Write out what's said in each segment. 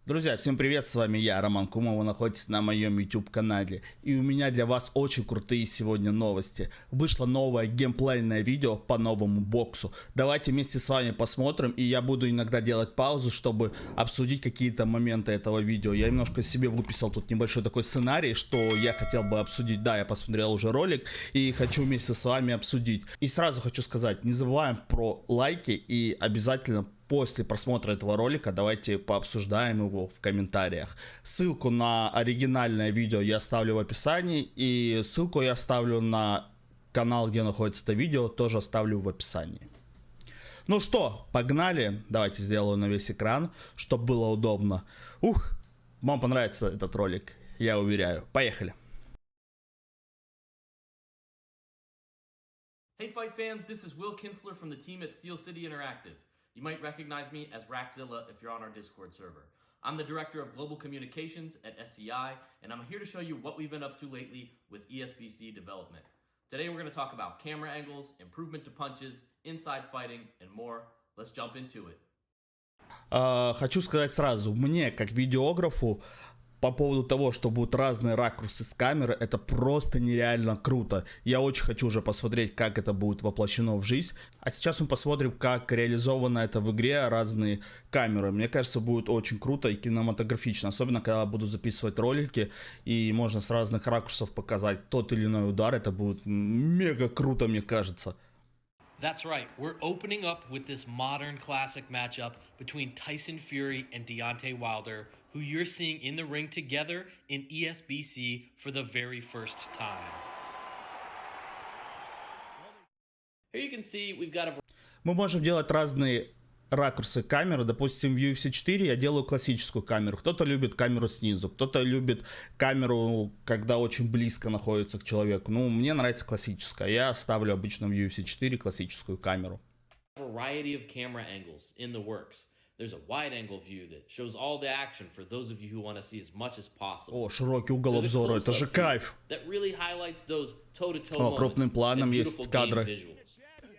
Друзья, всем привет, с вами я, Роман Кумов, вы находитесь на моем YouTube канале. И у меня для вас очень крутые сегодня новости. Вышло новое геймплейное видео по новому боксу. Давайте вместе с вами посмотрим, и я буду иногда делать паузу, чтобы обсудить какие-то моменты этого видео. Я немножко себе выписал тут небольшой такой сценарий, что я хотел бы обсудить. Да, я посмотрел уже ролик и хочу вместе с вами обсудить. И сразу хочу сказать, не забываем про лайки и обязательно после просмотра этого ролика давайте пообсуждаем его в комментариях. Ссылку на оригинальное видео я оставлю в описании, и ссылку я оставлю на канал, где находится это видео, тоже оставлю в описании. Ну что, погнали. Давайте сделаю на весь экран, чтобы было удобно. Вам понравится этот ролик, я уверяю. Поехали. Hey fight fans, this is Will Kinsler from the team at Steel City Interactive. You might recognize me as Rackzilla if you're on our Discord server. I'm the Director of Global Communications at SCI, and I'm here to show you what we've been up to lately with ESBC development. Today we're going to talk about camera angles, improvement to punches, inside fighting, and more. Let's jump into it. Хочу сказать сразу, мне как видеографу, по поводу того, что будут разные ракурсы с камеры, это просто нереально круто. Я очень хочу уже посмотреть, как это будет воплощено в жизнь. А сейчас мы посмотрим, как реализовано это в игре, разные камеры. Мне кажется, будет очень круто и кинематографично. Особенно, когда буду записывать ролики, и можно с разных ракурсов показать тот или иной удар. Это будет мега круто, мне кажется. That's right, we're opening up with this modern classic matchup between Tyson Fury and Deontay Wilder, who you're seeing in the ring together in ESBC for the very first time. Here you can see we've got a... Мы можем делать разные ракурсы камеры. Допустим, в UFC 4 я делаю классическую камеру. Кто-то любит камеру снизу, кто-то любит камеру, когда очень близко находится к человеку. Ну, мне нравится классическая. Я ставлю обычно в UFC 4 классическую камеру. Variety of camera angles in the works. There's a wide angle view that shows all the action for those of you who want to see as much as possible. О, широкий угол обзора, это же кайф. That really highlights those toe-to-toe moments. Крупным планом есть кадры.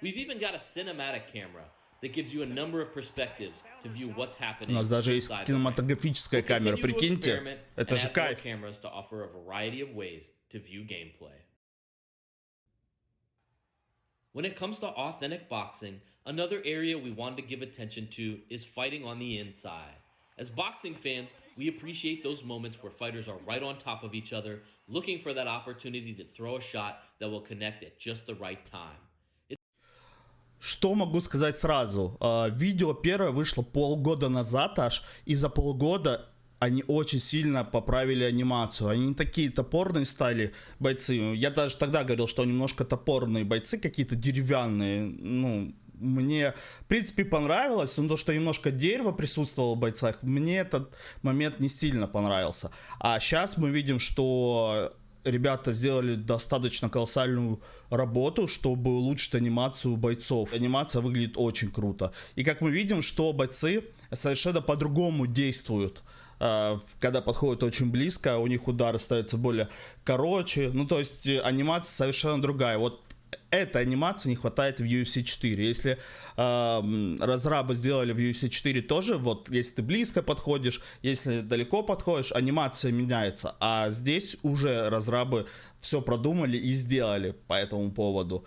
We've even got a cinematic camera that gives you a number of perspectives to view what's happening. У нас даже есть кинематографическая камера, прикиньте, это же кайф. Cameras to offer a variety of ways to view gameplay. When it comes to authentic boxing, another area we wanted to give attention to is fighting on the inside. As boxing fans, we appreciate those moments where fighters are right on top of each other, looking for that opportunity to throw a shot that will connect at just the right time. Что могу сказать сразу? Видео первое вышло полгода назад аж, и за полгода они очень сильно поправили анимацию. Они не такие топорные стали бойцы. Я даже тогда говорил, что немножко топорные бойцы, какие-то деревянные. Ну, мне, в принципе, понравилось, но то, что немножко дерева присутствовало в бойцах, мне этот момент не сильно понравился. А сейчас мы видим, что ребята сделали достаточно колоссальную работу, чтобы улучшить анимацию бойцов. Анимация выглядит очень круто. И как мы видим, что бойцы совершенно по-другому действуют. Когда подходят очень близко, у них удары становятся более короче. Ну, то есть анимация совершенно другая. Вот этой анимации не хватает в UFC 4. Если разрабы сделали в UFC 4 тоже, вот если ты близко подходишь, если далеко подходишь, анимация меняется. А здесь уже разрабы все продумали и сделали по этому поводу.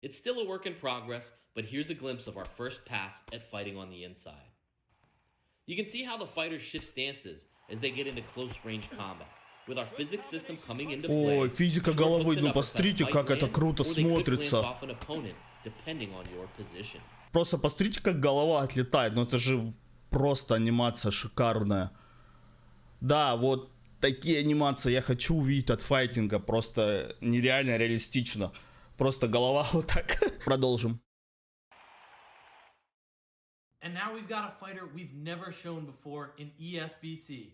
It's still a work in progress, but here's a glimpse of our first pass at fighting on the inside. You can see how the fighters shift stances as they get into close range combat. With our physics system coming into play, ой, физика головы, ну посмотрите, как это круто смотрится. Просто посмотрите, как голова отлетает, ну это же просто анимация шикарная. Да, вот такие анимации я хочу увидеть от файтинга, просто нереально реалистично. Просто голова вот так. Продолжим. And now we've got a fighter we've never shown before in ESBC.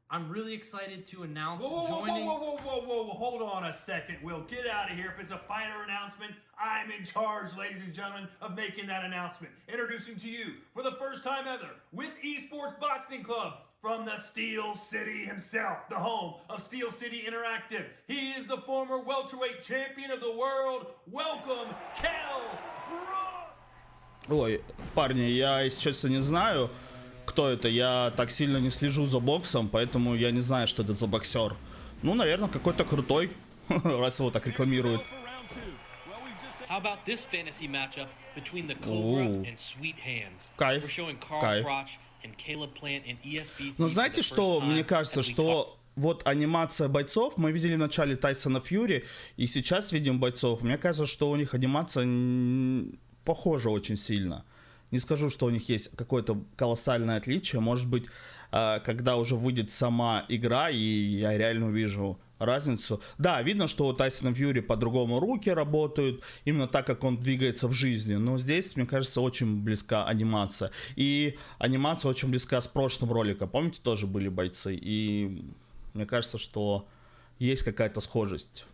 I'm really excited to announce joining... Whoa, hold on a second, Will. Get out of here. If it's a fighter announcement, I'm in charge, ladies and gentlemen, of making that announcement. Introducing to you, for the first time ever, with Esports Boxing Club, from the Steel City himself, the home of Steel City Interactive. He is the former welterweight champion of the world. Welcome, Kell Brook! Ой, парни, я, если честно, не знаю, кто это? Я так сильно не слежу за боксом, поэтому я не знаю, что это за боксер. Ну, наверное, какой-то крутой, раз его так рекламируют. How about this fantasy matchup between the Cobra and Sweet Hands? Кайф. We're showing Carl Кайф. Froch and Caleb Plant in ESBC. Но знаете, что мне кажется, что вот анимация бойцов, мы видели в начале Тайсона Фьюри, и сейчас видим бойцов, мне кажется, что у них анимация похожа очень сильно. Не скажу, что у них есть какое-то колоссальное отличие, может быть, когда уже выйдет сама игра, и я реально увижу разницу. Да, видно, что у Тайсона Фьюри по-другому руки работают, именно так, как он двигается в жизни. Но здесь, мне кажется, очень близка анимация. И анимация очень близка с прошлым роликом. Помните, тоже были бойцы? И мне кажется, что есть какая-то схожесть.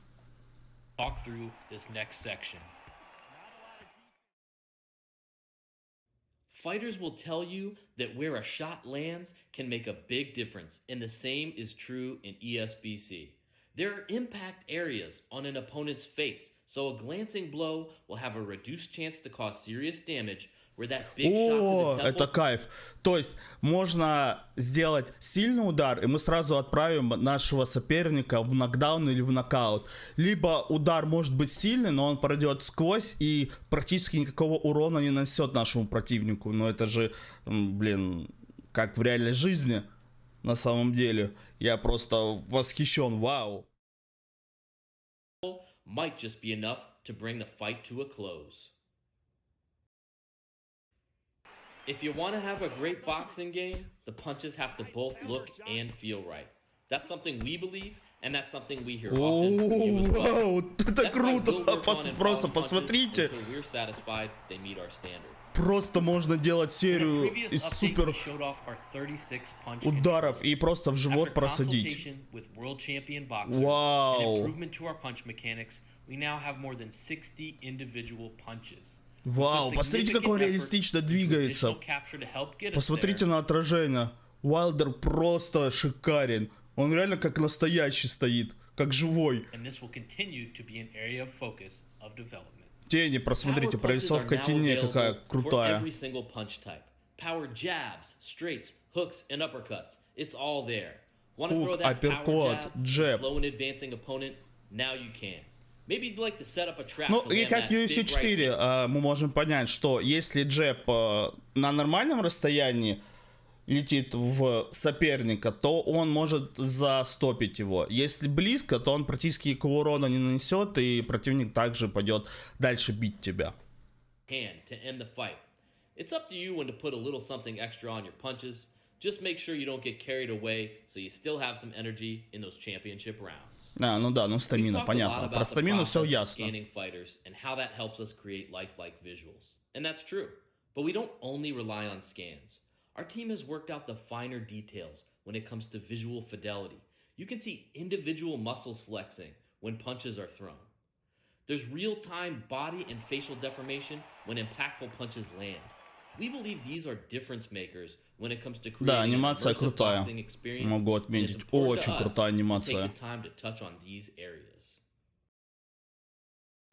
Fighters will tell you that where a shot lands can make a big difference, and the same is true in ESBC. There are impact areas on an opponent's face, so a glancing blow will have a reduced chance to cause serious damage, where that big shot to the temple... это кайф. То есть можно сделать сильный удар, и мы сразу отправим нашего соперника в нокдаун или в нокаут. Либо удар может быть сильный, но он пройдет сквозь и практически никакого урона не нанесет нашему противнику. Но это же, блин, как в реальной жизни. На самом деле, я просто восхищен, вау. Might just be enough to bring the fight to a close. If you want to have a great boxing game, the punches have to both look and feel right. That's something we believe, and that's something we hear often. Вау, это круто, просто посмотрите. We're satisfied they meet our standard. Просто можно делать серию из супер ударов и просто в живот просадить. Вау. Вау, посмотрите, как он реалистично двигается. Посмотрите на отражение. Уайлдер просто шикарен. Он реально как настоящий стоит, как живой. Тени, просмотрите, прорисовка теней какая крутая. Хук, апперкот, джеб. Ну и как в UFC 4 мы можем понять, что если джеб на нормальном расстоянии летит в соперника, то он может застопить его. Если близко, то он практически никакого урона не нанесет, и противник также пойдет дальше бить тебя. Ну да, ну стамина, понятно. Про стамину все ясно. Our team has worked out the finer details when it comes to visual fidelity. You can see individual muscles flexing when punches are thrown. There's real-time body and facial deformation when impactful punches land. We believe these are difference makers when it comes to creating an immersive boxing experience. Могу отметить, очень крутая анимация. Take the time to touch on these areas.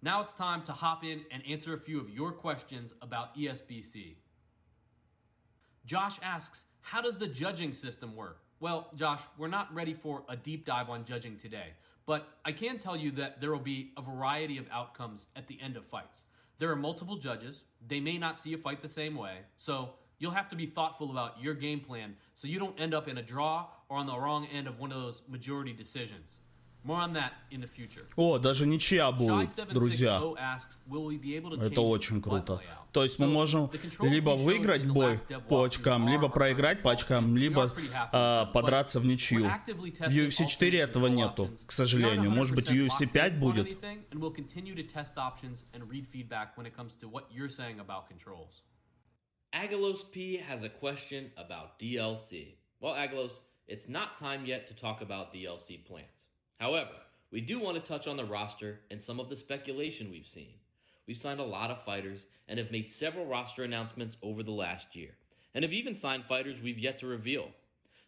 Now it's time to hop in and answer a few of your questions about ESBC. Josh asks, how does the judging system work? Well, Josh, we're not ready for a deep dive on judging today, but I can tell you that there will be a variety of outcomes at the end of fights. There are multiple judges. They may not see a fight the same way, so you'll have to be thoughtful about your game plan so you don't end up in a draw or on the wrong end of one of those majority decisions. More on that in the future. О, даже ничья будет, друзья. Это очень круто. То есть мы можем либо выиграть бой по очкам, либо проиграть по очкам, либо подраться в ничью. В UFC 4 этого нету, к сожалению. Может быть, в UFC 5 будет. Agalos P has a question about DLC. Well, Agalos, it's not time yet to talk about DLC plans. However, we do want to touch on the roster and some of the speculation we've seen. We've signed a lot of fighters and have made several roster announcements over the last year, and have even signed fighters we've yet to reveal.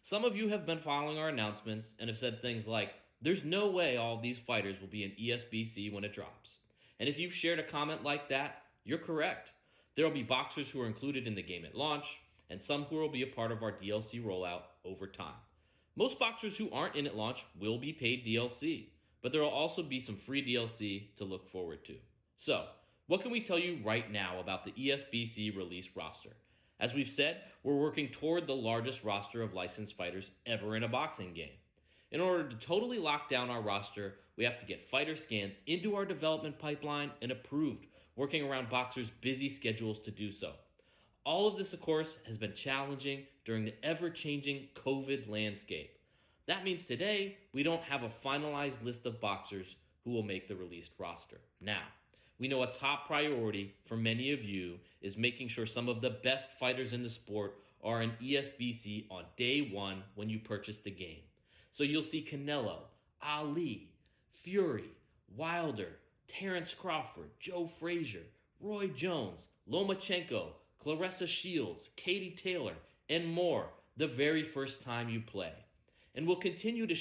Some of you have been following our announcements and have said things like, there's no way all of these fighters will be in ESBC when it drops. And if you've shared a comment like that, you're correct. There will be boxers who are included in the game at launch, and some who will be a part of our DLC rollout over time. Most boxers who aren't in at launch will be paid DLC, but there will also be some free DLC to look forward to. So, what can we tell you right now about the ESBC release roster? As we've said, we're working toward the largest roster of licensed fighters ever in a boxing game. In order to totally lock down our roster, we have to get fighter scans into our development pipeline and approved, working around boxers' busy schedules to do so. All of this, of course, has been challenging during the ever-changing COVID landscape. That means today, we don't have a finalized list of boxers who will make the released roster. Now, we know a top priority for many of you is making sure some of the best fighters in the sport are in ESBC on day one when you purchase the game. So you'll see Canelo, Ali, Fury, Wilder, Terrence Crawford, Joe Frazier, Roy Jones, Lomachenko, Claressa Shields, Katie Taylor, and more the very first time you play. And we'll continue to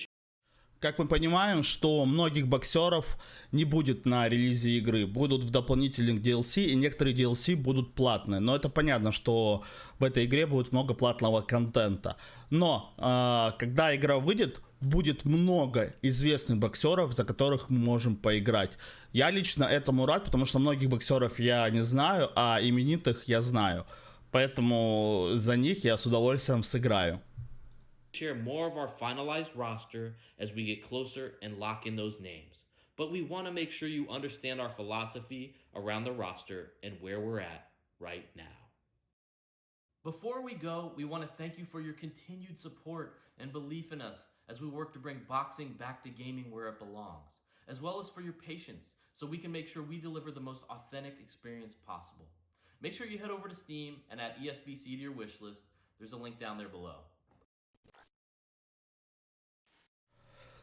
Как мы понимаем, что многих боксеров не будет на релизе игры, будут в дополнительных DLC, и некоторые DLC будут платные. Но это понятно, что в этой игре будет много платного контента. Но когда игра выйдет, будет много известных боксеров, за которых мы можем поиграть. Я лично этому рад, потому что многих боксеров я не знаю, а именитых я знаю. Поэтому за них я с удовольствием сыграю. Share more of our finalized roster as we get closer and lock in those names. But we want to make sure you understand our philosophy around the roster and where we're at right now. Before we go, we want to thank you for your continued support and belief in us as we work to bring boxing back to gaming where it belongs, as well as for your patience so we can make sure we deliver the most authentic experience possible. Make sure you head over to Steam and add ESBC to your wish list. There's a link down there below.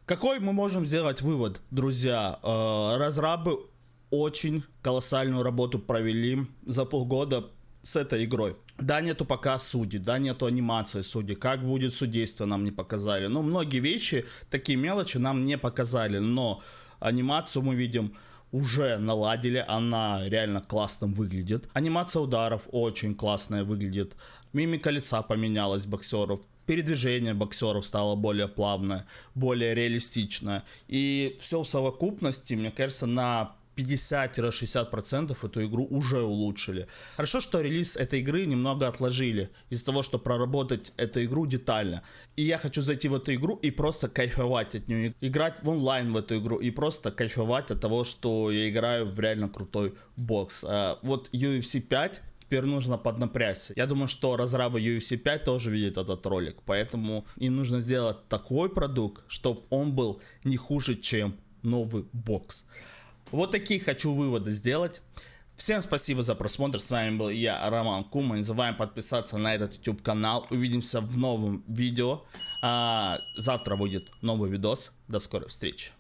Какой мы можем сделать вывод, друзья? Разрабы очень колоссальную работу провели за полгода с этой игрой. Да, нету пока судей, да, нету анимации судей, как будет судейство нам не показали. Ну, многие вещи, такие мелочи нам не показали, но анимацию мы видим уже наладили, она реально классно выглядит. Анимация ударов очень классная выглядит. Мимика лица поменялась боксеров. Передвижение боксеров стало более плавное, более реалистичное. И все в совокупности, мне кажется, на 50-60% эту игру уже улучшили. Хорошо, что релиз этой игры немного отложили, из-за того, что проработать эту игру детально. И я хочу зайти в эту игру и просто кайфовать от нее. Играть в онлайн в эту игру и просто кайфовать от того, что я играю в реально крутой бокс. Вот UFC 5... Теперь нужно поднапрячься. Я думаю, что разрабы UFC 5 тоже видят этот ролик. Поэтому им нужно сделать такой продукт, чтобы он был не хуже, чем новый бокс. Вот такие хочу выводы сделать. Всем спасибо за просмотр. С вами был я, Роман Кума. Не забываем подписаться на этот YouTube канал. Увидимся в новом видео. Завтра будет новый видос. До скорой встречи.